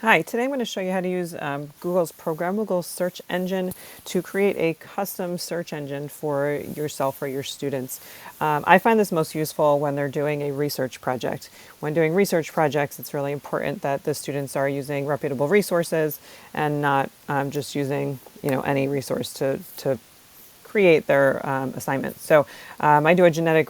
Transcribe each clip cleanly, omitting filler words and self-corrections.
Hi, today I'm going to show you how to use Google's Programmable search engine to create a custom search engine for yourself or your students. I find this most useful when they're doing a research project. When doing research projects, it's really important that the students are using reputable resources and not just using any resource to create their assignment. So I do a genetic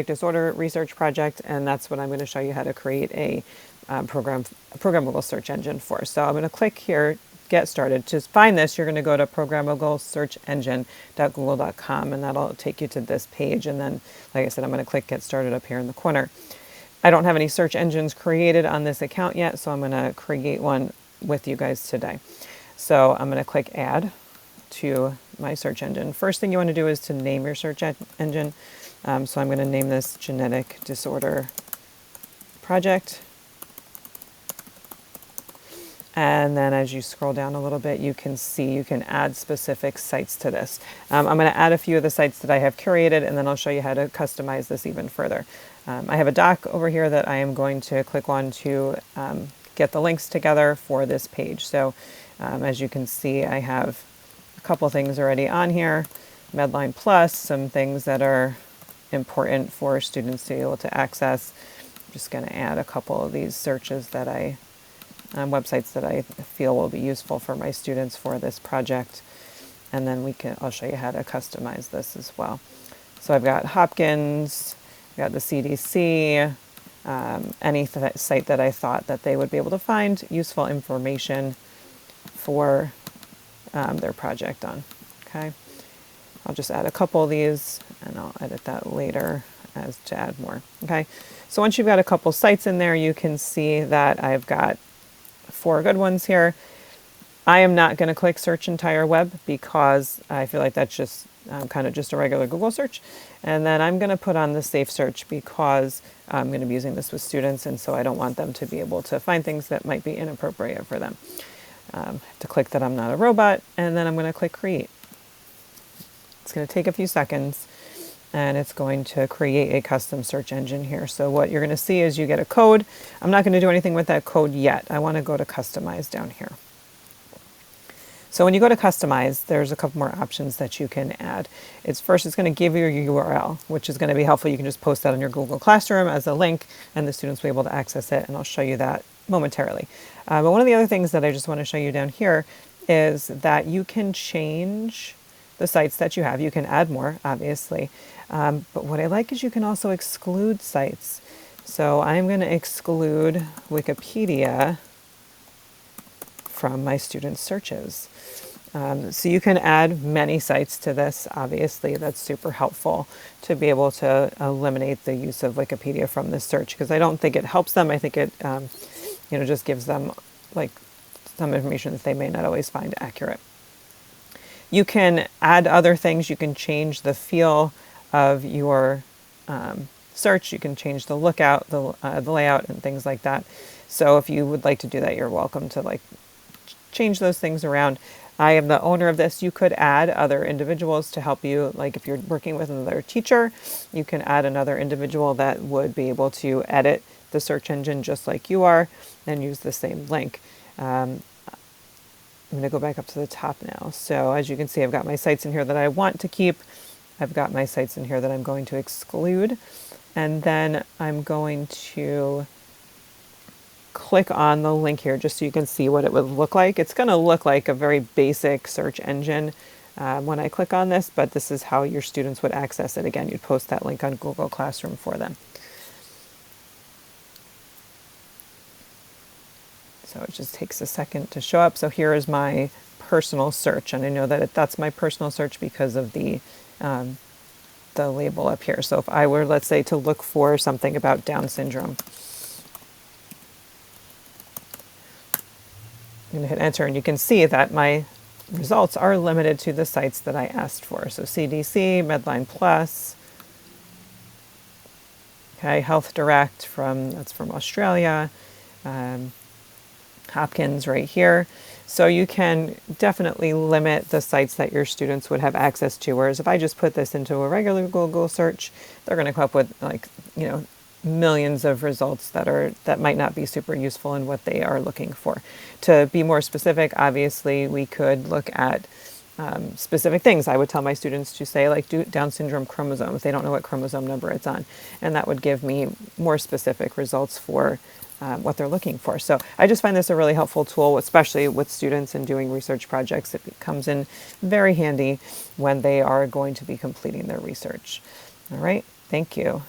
disorder research project, and that's what I'm going to show you how to create a programmable search engine for. So I'm going to click here, get started. To find this, you're going to go to programmablesearchengine.google.com, and that'll take you to this page. And then, like I said, I'm going to click get started up here in the corner. I don't have any search engines created on this account yet, so I'm going to create one with you guys today. So I'm going to click add to my search engine. First thing you want to do is to name your search engine. So I'm going to name this genetic disorder project. And then as you scroll down a little bit, you can see you can add specific sites to this. I'm going to add a few of the sites that I have curated, and then I'll show you how to customize this even further. I have a doc over here that I am going to click on to get the links together for this page. So as you can see, I have a couple things already on here. Medline Plus, some things that are important for students to be able to access. I'm just going to add a couple of these searches that websites that I feel will be useful for my students for this project. And then I'll show you how to customize this as well. So I've got Hopkins, I've got the CDC, any site that I thought that they would be able to find useful information for their project on. Okay, I'll just add a couple of these and I'll edit that later as to add more. Okay, so once you've got a couple sites in there, you can see that I've got 4 good ones here. I am not going to click search entire web because I feel like that's just kind of just a regular Google search. And then I'm going to put on the safe search because I'm going to be using this with students, and so I don't want them to be able to find things that might be inappropriate for them. I have to click that I'm not a robot, and then I'm going to click create. It's going to take a few seconds, and it's going to create a custom search engine here. So what you're going to see is you get a code. I'm not going to do anything with that code yet. I want to go to customize down here. So when you go to customize, there's a couple more options that you can add. It's going to give you your URL, which is going to be helpful. You can just post that on your Google Classroom as a link, and the students will be able to access it, and I'll show you that momentarily. But one of the other things that I just want to show you down here is that you can change the sites that you have. You can add more, obviously. But what I like is you can also exclude sites. So I'm going to exclude Wikipedia from my student searches. So you can add many sites to this. Obviously, that's super helpful to be able to eliminate the use of Wikipedia from this search, because I don't think it helps them. I think it just gives them like some information that they may not always find accurate. You can add other things. You can change the feel of your search. You can change the lookout, the layout, and things like that. So if you would like to do that, you're welcome to change those things around. I am the owner of this. You could add other individuals to help you. Like if you're working with another teacher, you can add another individual that would be able to edit the search engine just like you are and use the same link. I'm going to go back up to the top now. So as you can see, I've got my sites in here that I want to keep. I've got my sites in here that I'm going to exclude. And then I'm going to click on the link here just so you can see what it would look like. It's going to look like a very basic search engine when I click on this, but this is how your students would access it. Again, you'd post that link on Google Classroom for them. So it just takes a second to show up. So here is my personal search, and I know that that's my personal search because of the label up here. So if I were, let's say, to look for something about Down syndrome, I'm going to hit enter, and you can see that my results are limited to the sites that I asked for. So CDC, Medline Plus, okay, Health Direct that's from Australia, Hopkins right here. So you can definitely limit the sites that your students would have access to. Whereas if I just put this into a regular Google search, they're going to come up with millions of results that might not be super useful in what they are looking for. To be more specific, obviously, we could look at specific things. I would tell my students to say, like, do Down syndrome chromosome if they don't know what chromosome number it's on, and that would give me more specific results for what they're looking for. So I just find this a really helpful tool, especially with students and doing research projects. It comes in very handy when they are going to be completing their research. All right, thank you.